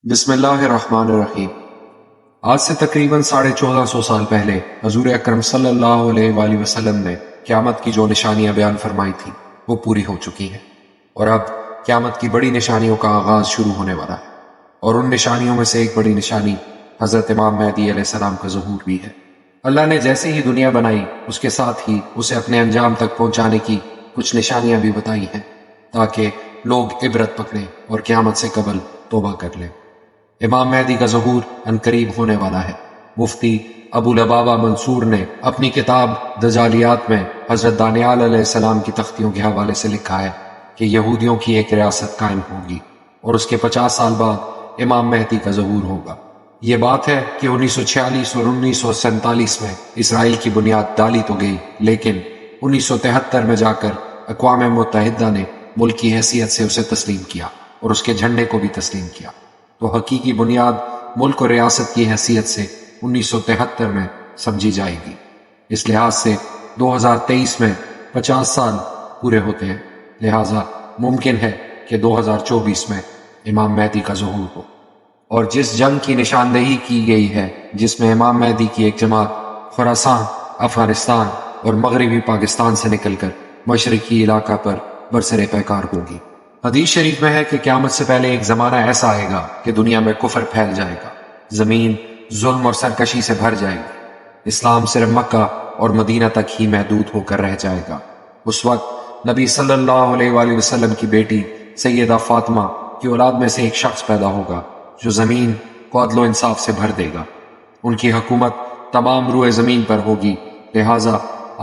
بسم اللہ الرحمن الرحیم۔ آج سے تقریباً 1450 سال پہلے حضور اکرم صلی اللہ علیہ وآلہ وسلم نے قیامت کی جو نشانیاں بیان فرمائی تھیں وہ پوری ہو چکی ہیں، اور اب قیامت کی بڑی نشانیوں کا آغاز شروع ہونے والا ہے، اور ان نشانیوں میں سے ایک بڑی نشانی حضرت امام مہدی علیہ السلام کا ظہور بھی ہے۔ اللہ نے جیسے ہی دنیا بنائی اس کے ساتھ ہی اسے اپنے انجام تک پہنچانے کی کچھ نشانیاں بھی بتائی ہیں، تاکہ لوگ عبرت پکڑیں اور قیامت سے قبل توبہ کر لیں۔ امام مہدی کا ظہور عنقریب ہونے والا ہے۔ مفتی ابو لبابہ منصور نے اپنی کتاب دجالیات میں حضرت دانیال علیہ السلام کی تختیوں کے حوالے سے لکھا ہے کہ یہودیوں کی ایک ریاست قائم ہوگی اور اس کے 50 سال بعد امام مہدی کا ظہور ہوگا۔ یہ بات ہے کہ 1946 اور 1947 میں اسرائیل کی بنیاد ڈالی تو گئی، لیکن 1973 میں جا کر اقوام متحدہ نے ملک کی حیثیت سے اسے تسلیم کیا اور اس کے جھنڈے کو بھی تسلیم کیا، تو حقیقی بنیاد ملک اور ریاست کی حیثیت سے 1973 میں سمجھی جائے گی۔ اس لحاظ سے 2023 میں 50 سال پورے ہوتے ہیں، لہٰذا ممکن ہے کہ 2024 میں امام مہدی کا ظہور ہو۔ اور جس جنگ کی نشاندہی کی گئی ہے جس میں امام مہدی کی ایک جماعت خراسان، افغانستان اور مغربی پاکستان سے نکل کر مشرقی علاقہ پر برسر پیکار ہوگی۔ حدیث شریف میں ہے کہ قیامت سے پہلے ایک زمانہ ایسا آئے گا کہ دنیا میں کفر پھیل جائے گا، زمین ظلم اور سرکشی سے بھر جائے گی، اسلام صرف مکہ اور مدینہ تک ہی محدود ہو کر رہ جائے گا۔ اس وقت نبی صلی اللہ علیہ وآلہ وسلم کی بیٹی سیدہ فاطمہ کی اولاد میں سے ایک شخص پیدا ہوگا جو زمین کو عدل و انصاف سے بھر دے گا۔ ان کی حکومت تمام روئے زمین پر ہوگی، لہٰذا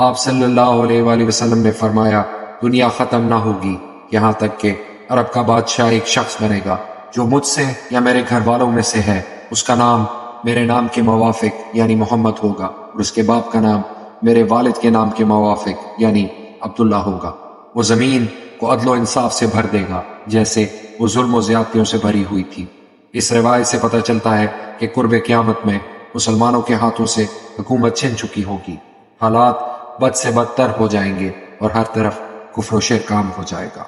آپ صلی اللہ علیہ وآلہ وسلم نے فرمایا دنیا ختم نہ ہوگی یہاں تک کہ عرب کا بادشاہ ایک شخص بنے گا جو مجھ سے یا میرے گھر والوں میں سے ہے، اس کا نام میرے نام کے موافق یعنی محمد ہوگا، اور اس کے باپ کا نام میرے والد کے نام کے موافق یعنی عبداللہ ہوگا۔ وہ زمین کو عدل و انصاف سے بھر دے گا جیسے وہ ظلم و زیادتیوں سے بھری ہوئی تھی۔ اس روایت سے پتہ چلتا ہے کہ قرب قیامت میں مسلمانوں کے ہاتھوں سے حکومت چھن چکی ہوگی، حالات بد سے بدتر ہو جائیں گے اور ہر طرف کفر و شرک عام ہو جائے گا۔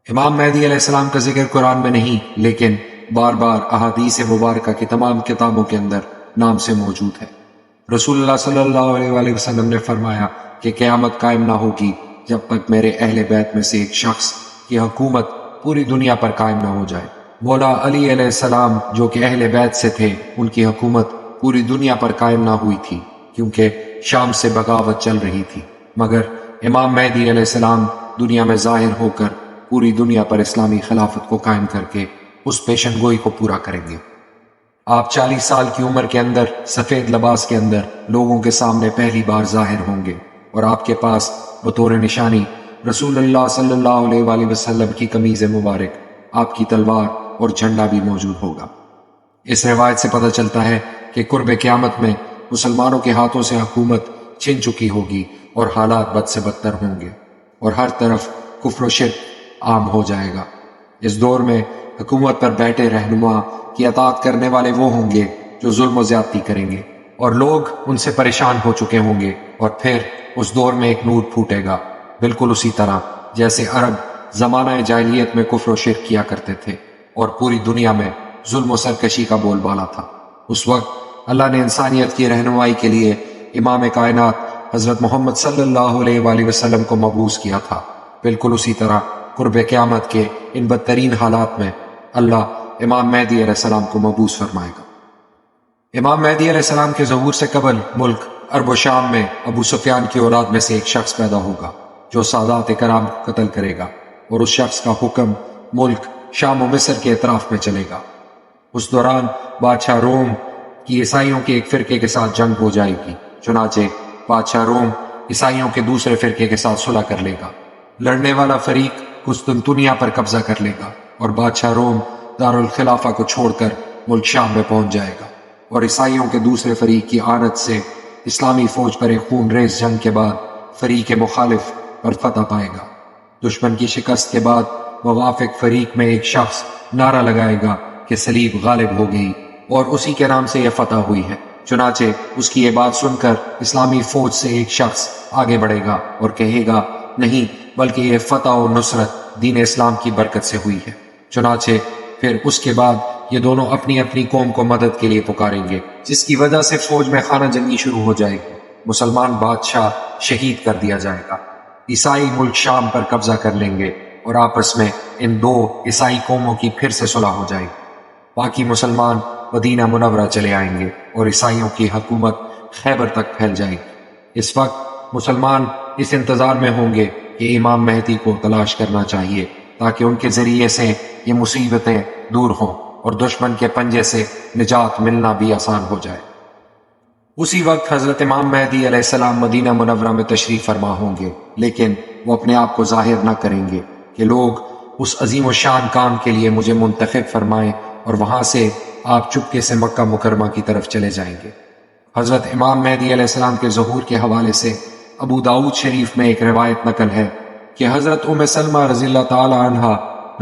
امام مہدی علیہ السلام کا ذکر قرآن میں نہیں، لیکن بار بار احادیث مبارکہ کی تمام کتابوں کے اندر نام سے موجود ہے۔ رسول اللہ صلی اللہ علیہ وآلہ وسلم نے فرمایا کہ قیامت قائم نہ ہوگی جب تک میرے اہل بیت میں سے ایک شخص کی حکومت پوری دنیا پر قائم نہ ہو جائے۔ مولا علی علیہ السلام جو کہ اہل بیت سے تھے، ان کی حکومت پوری دنیا پر قائم نہ ہوئی تھی کیونکہ شام سے بغاوت چل رہی تھی، مگر امام مہدی علیہ السلام دنیا میں ظاہر ہو کر پوری دنیا پر اسلامی خلافت کو قائم کر کے اس پیشن گوئی کو پورا کریں گے۔ آپ 40 سال کی عمر کے اندر سفید لباس کے اندر لوگوں کے سامنے پہلی بار ظاہر ہوں گے، اور آپ کے پاس بطور نشانی رسول اللہ صلی اللہ علیہ وآلہ وسلم کی قمیض مبارک، آپ کی تلوار اور جھنڈا بھی موجود ہوگا۔ اس روایت سے پتہ چلتا ہے کہ قرب قیامت میں مسلمانوں کے ہاتھوں سے حکومت چھن چکی ہوگی اور حالات بد سے بدتر ہوں گے اور ہر طرف کفر و شرک عام ہو جائے گا۔ اس دور میں حکومت پر بیٹھے رہنما کی اطاعت کرنے والے وہ ہوں گے جو ظلم و زیادتی کریں گے، اور لوگ ان سے پریشان ہو چکے ہوں گے، اور پھر اس دور میں ایک نور پھوٹے گا، بالکل اسی طرح جیسے عرب زمانہ جاہلیت میں کفر و شرک کیا کرتے تھے اور پوری دنیا میں ظلم و سرکشی کا بول بالا تھا۔ اس وقت اللہ نے انسانیت کی رہنمائی کے لیے امام کائنات حضرت محمد صلی اللہ علیہ وآلہ وسلم کو مبعوث کیا تھا۔ بالکل اسی طرح قرب قیامت کے ان بدترین حالات میں اللہ امام مہدی علیہ السلام کو مبعوث فرمائے گا۔ امام مہدی علیہ السلام کے ظہور سے قبل ملک عرب و شام میں ابو سفیان کی اولاد میں سے ایک شخص پیدا ہوگا جو سادات کرام کو قتل کرے گا، اور اس شخص کا حکم ملک شام و مصر کے اطراف میں چلے گا۔ اس دوران بادشاہ روم کی عیسائیوں کے ایک فرقے کے ساتھ جنگ ہو جائے گی، چنانچہ بادشاہ روم عیسائیوں کے دوسرے فرقے کے ساتھ صلح کر لے گا۔ لڑنے والا فریق قسطنطنیہ پر قبضہ کر لے گا اور بادشاہ روم دارالخلافہ کو چھوڑ کر ملک شام میں پہنچ جائے گا، اور عیسائیوں کے دوسرے فریق کی آنت سے اسلامی فوج پر ایک خون ریز جنگ کے بعد فریق مخالف پر فتح پائے گا۔ دشمن کی شکست کے بعد موافق فریق میں ایک شخص نعرہ لگائے گا کہ صلیب غالب ہو گئی، اور اسی کے نام سے یہ فتح ہوئی ہے۔ چنانچہ اس کی یہ بات سن کر اسلامی فوج سے ایک شخص آگے بڑھے گا اور کہے گا نہیں، بلکہ یہ فتح و نصرت دین اسلام کی برکت سے ہوئی ہے۔ چنانچہ پھر اس کے بعد یہ دونوں اپنی اپنی قوم کو مدد کے لیے پکاریں گے، جس کی وجہ سے فوج میں خانہ جنگی شروع ہو جائے گی۔ مسلمان بادشاہ شہید کر دیا جائے گا، عیسائی ملک شام پر قبضہ کر لیں گے اور آپس میں ان دو عیسائی قوموں کی پھر سے صلح ہو جائے گی۔ باقی مسلمان مدینہ منورہ چلے آئیں گے اور عیسائیوں کی حکومت خیبر تک پھیل جائے گی۔ اس وقت مسلمان اس انتظار میں ہوں گے کہ امام مہدی کو تلاش کرنا چاہیے تاکہ ان کے ذریعے سے یہ مصیبتیں دور ہوں اور دشمن کے پنجے سے نجات ملنا بھی آسان ہو جائے۔ اسی وقت حضرت امام مہدی علیہ السلام مدینہ منورہ میں تشریف فرما ہوں گے، لیکن وہ اپنے آپ کو ظاہر نہ کریں گے کہ لوگ اس عظیم و شان کام کے لیے مجھے منتخب فرمائیں، اور وہاں سے آپ چپکے سے مکہ مکرمہ کی طرف چلے جائیں گے۔ حضرت امام مہدی علیہ السلام کے ظہور کے حوالے سے ابو داؤد شریف میں ایک روایت نقل ہے کہ حضرت ام سلمہ رضی اللہ تعالی عنہا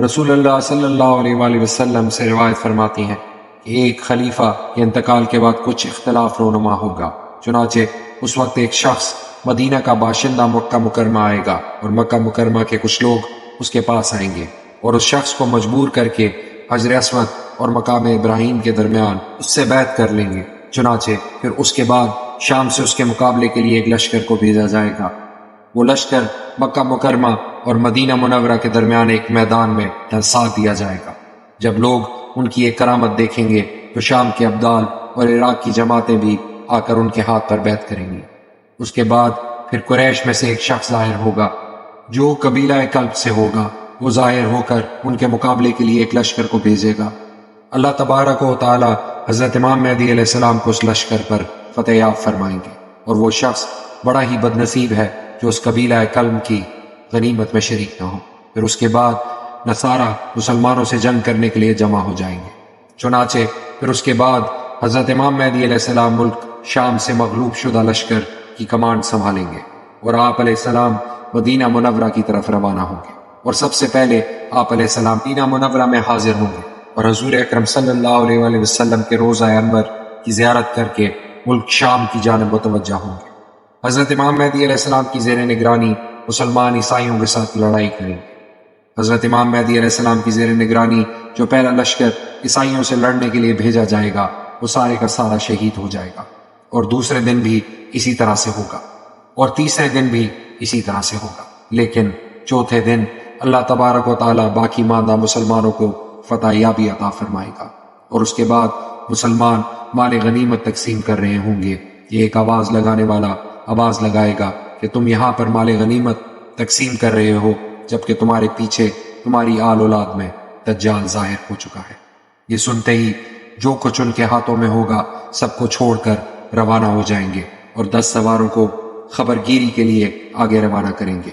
رسول اللہ صلی اللہ علیہ وآلہ وسلم سے روایت فرماتی ہیں کہ ایک خلیفہ کے انتقال کے بعد کچھ اختلاف رونما ہوگا، چنانچہ اس وقت ایک شخص مدینہ کا باشندہ مکہ مکرمہ آئے گا اور مکہ مکرمہ کے کچھ لوگ اس کے پاس آئیں گے اور اس شخص کو مجبور کر کے حجر اسود اور مقام ابراہیم کے درمیان اس سے بیعت کر لیں گے۔ چنانچہ پھر اس کے بعد شام سے اس کے مقابلے کے لیے ایک لشکر کو بھیجا جائے گا۔ وہ لشکر مکہ مکرمہ اور مدینہ منورہ کے درمیان ایک میدان میں ساتھ دیا جائے گا۔ جب لوگ ان کی ایک کرامت دیکھیں گے تو شام کے ابدال اور عراق کی جماعتیں بھی آ کر ان کے ہاتھ پر بیعت کریں گی۔ اس کے بعد پھر قریش میں سے ایک شخص ظاہر ہوگا جو قبیلہ کلب سے ہوگا، وہ ظاہر ہو کر ان کے مقابلے کے لیے ایک لشکر کو بھیجے گا۔ اللہ تبارک و تعالی حضرت امام مہدی علیہ السلام کو اس لشکر پر فتح یاب فرمائیں گے، اور وہ شخص بڑا ہی بد نصیب ہے جو اس قبیلہ کلب کی غنیمت میں شریک نہ ہو۔ پھر اس کے بعد نصارہ مسلمانوں سے جنگ کرنے کے لیے جمع ہو جائیں گے۔ چنانچہ پھر اس کے بعد حضرت امام مہدی علیہ السلام ملک شام سے مغلوب شدہ لشکر کی کمانڈ سنبھالیں گے اور آپ علیہ السلام مدینہ منورہ کی طرف روانہ ہوں گے، اور سب سے پہلے آپ علیہ السلام مدینہ منورہ میں حاضر ہوں گے اور حضور اکرم صلی اللہ علیہ وآلہ وسلم کے روضہ انور کی زیارت کر کے ملک شام کی جانب متوجہ ہوں گے۔ حضرت امام مہدی علیہ السلام کی زیر نگرانی مسلمان عیسائیوں کے ساتھ لڑائی کریں گے۔ حضرت امام مہدی علیہ السلام کی زیر نگرانی جو پہلا لشکر عیسائیوں سے لڑنے کے لیے بھیجا جائے گا وہ سارے کا سارا شہید ہو جائے گا، اور دوسرے دن بھی اسی طرح سے ہوگا، اور تیسرے دن بھی اسی طرح سے ہوگا، لیکن چوتھے دن اللہ تبارک و تعالی باقی ماندہ مسلمانوں کو فتح یابی عطا فرمائے گا، اور اس کے بعد مسلمان مال غنیمت تقسیم کر رہے ہوں گے۔ یہ ایک آواز لگانے والا آواز لگائے گا کہ تم یہاں پر مال غنیمت تقسیم کر رہے ہو، جبکہ تمہارے پیچھے تمہاری آل اولاد میں دجال ظاہر ہو چکا ہے۔ یہ سنتے ہی جو کچھ ان کے ہاتھوں میں ہوگا سب کو چھوڑ کر روانہ ہو جائیں گے اور 10 سواروں کو خبرگیری کے لیے آگے روانہ کریں گے۔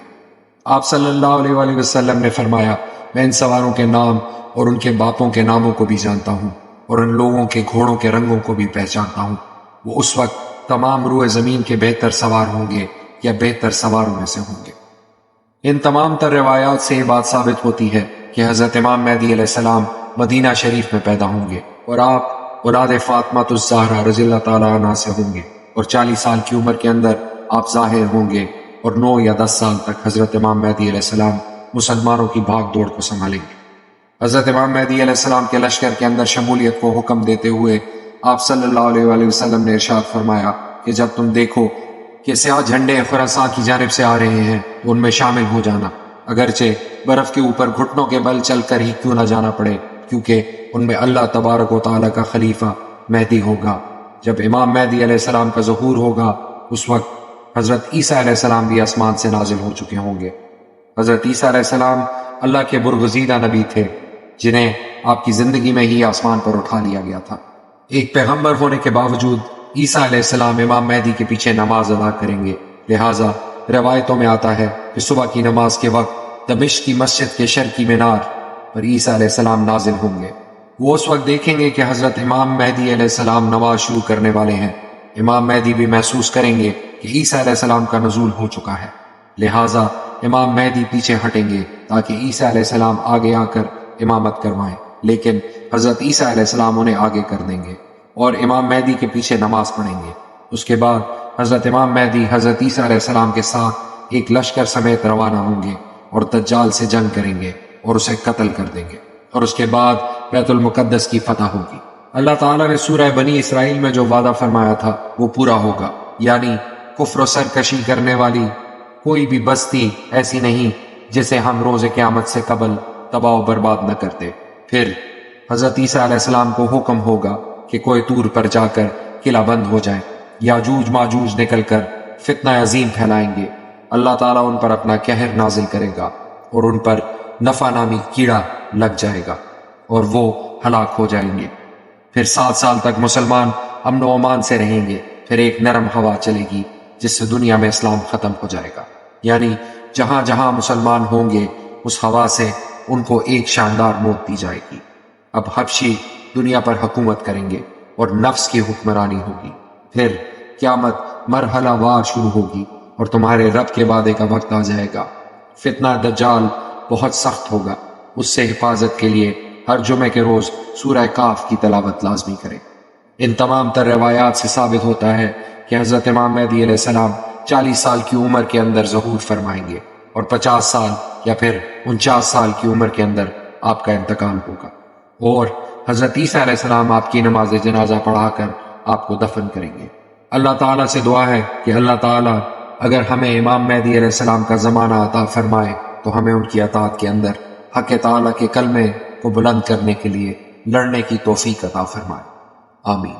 آپ صلی اللہ علیہ وآلہ وسلم نے فرمایا، میں ان سواروں کے نام اور ان کے باپوں کے ناموں کو بھی جانتا ہوں، اور ان لوگوں کے گھوڑوں کے رنگوں کو بھی پہچانتا ہوں۔ وہ اس وقت تمام روئے زمین کے بہتر سوار ہوں گے یا بہتر سواروں میں سے ہوں گے۔ ان تمام تر روایات سے یہ بات ثابت ہوتی ہے کہ حضرت امام مہدی علیہ السلام مدینہ شریف میں پیدا ہوں گے، اور آپ اولاد فاطمہ الزہرا رضی اللہ تعالیٰ عنہ سے ہوں گے، اور 40 سال کی عمر کے اندر آپ ظاہر ہوں گے، اور 9 یا 10 سال تک حضرت امام مہدی علیہ السلام مسلمانوں کی بھاگ دوڑ کو سنبھالیں گے۔ حضرت امام مہدی علیہ السلام کے لشکر کے اندر شمولیت کو حکم دیتے ہوئے آپ صلی اللہ علیہ وآلہ وسلم نے ارشاد فرمایا کہ جب تم دیکھو کہ سیاہ جھنڈے خراساں کی جانب سے آ رہے ہیں تو ان میں شامل ہو جانا، اگرچہ برف کے اوپر گھٹنوں کے بل چل کر ہی کیوں نہ جانا پڑے، کیونکہ ان میں اللہ تبارک و تعالیٰ کا خلیفہ مہدی ہوگا۔ جب امام مہدی علیہ السلام کا ظہور ہوگا اس وقت حضرت عیسیٰ علیہ السلام بھی آسمان سے نازل ہو چکے ہوں گے۔ حضرت عیسیٰ علیہ السلام اللہ کے برگزیدہ نبی تھے جنہیں آپ کی زندگی میں ہی آسمان پر اٹھا لیا گیا تھا۔ ایک پیغمبر ہونے کے باوجود عیسیٰ علیہ السلام امام مہدی کے پیچھے نماز ادا کریں گے، لہٰذا روایتوں میں آتا ہے کہ صبح کی نماز کے وقت دمشق کی مسجد کے شرقی مینار پر عیسیٰ علیہ السلام نازل ہوں گے۔ وہ اس وقت دیکھیں گے کہ حضرت امام مہدی علیہ السلام نماز شروع کرنے والے ہیں۔ امام مہدی بھی محسوس کریں گے کہ عیسیٰ علیہ السلام کا نزول ہو چکا ہے، لہٰذا امام مہدی پیچھے ہٹیں گے تاکہ عیسیٰ علیہ السلام آگے آ کر امامت کروائیں، لیکن حضرت عیسیٰ علیہ السلام انہیں آگے کر دیں گے اور امام مہدی کے پیچھے نماز پڑھیں گے۔ اس کے بعد حضرت امام مہدی حضرت عیسیٰ علیہ السلام کے ساتھ ایک لشکر سمیت روانہ ہوں گے اور دجال سے جنگ کریں گے اور اسے قتل کر دیں گے۔ اور اس کے بعد بیت المقدس کی فتح ہوگی۔ اللہ تعالیٰ نے سورہ بنی اسرائیل میں جو وعدہ فرمایا تھا وہ پورا ہوگا، یعنی کفر و سرکشی کرنے والی کوئی بھی بستی ایسی نہیں جسے ہم روز قیامت سے قبل تباہ و برباد نہ کرتے۔ پھر حضرت عیسیٰ علیہ السلام کو حکم ہوگا کہ کوئی طور پر جا کر قلعہ بند ہو جائے، یاجوج ماجوج نکل کر فتنہ عظیم پھیلائیں گے۔ اللہ تعالیٰ ان پر اپنا قہر نازل کرے گا اور ان پر نفع نامی کیڑا لگ جائے گا اور وہ ہلاک ہو جائیں گے۔ پھر 7 سال تک مسلمان امن و امان سے رہیں گے۔ پھر ایک نرم ہوا چلے گی جس سے دنیا میں اسلام ختم ہو جائے گا، یعنی جہاں جہاں مسلمان ہوں گے اس ہوا سے ان کو ایک شاندار موت دی جائے گی۔ اب حبشی دنیا پر حکومت کریں گے اور نفس کی حکمرانی ہوگی۔ پھر قیامت مرحلہ وار شروع ہوگی اور تمہارے رب کے وعدے کا وقت آ جائے گا۔ فتنہ دجال بہت سخت ہوگا، اس سے حفاظت کے لیے ہر جمعے کے روز سورہ کاف کی تلاوت لازمی کریں۔ ان تمام تر روایات سے ثابت ہوتا ہے کہ حضرت امام مہدی علیہ السلام 40 سال کی عمر کے اندر ظہور فرمائیں گے اور 50 سال یا پھر 49 سال کی عمر کے اندر آپ کا انتقال ہوگا، اور حضرت عیسیٰ علیہ السلام آپ کی نماز جنازہ پڑھا کر آپ کو دفن کریں گے۔ اللہ تعالیٰ سے دعا ہے کہ اللہ تعالیٰ اگر ہمیں امام مہدی علیہ السلام کا زمانہ عطا فرمائے تو ہمیں ان کی اطاعت کے اندر حق تعالیٰ کے کلمے کو بلند کرنے کے لیے لڑنے کی توفیق عطا فرمائے۔ آمین۔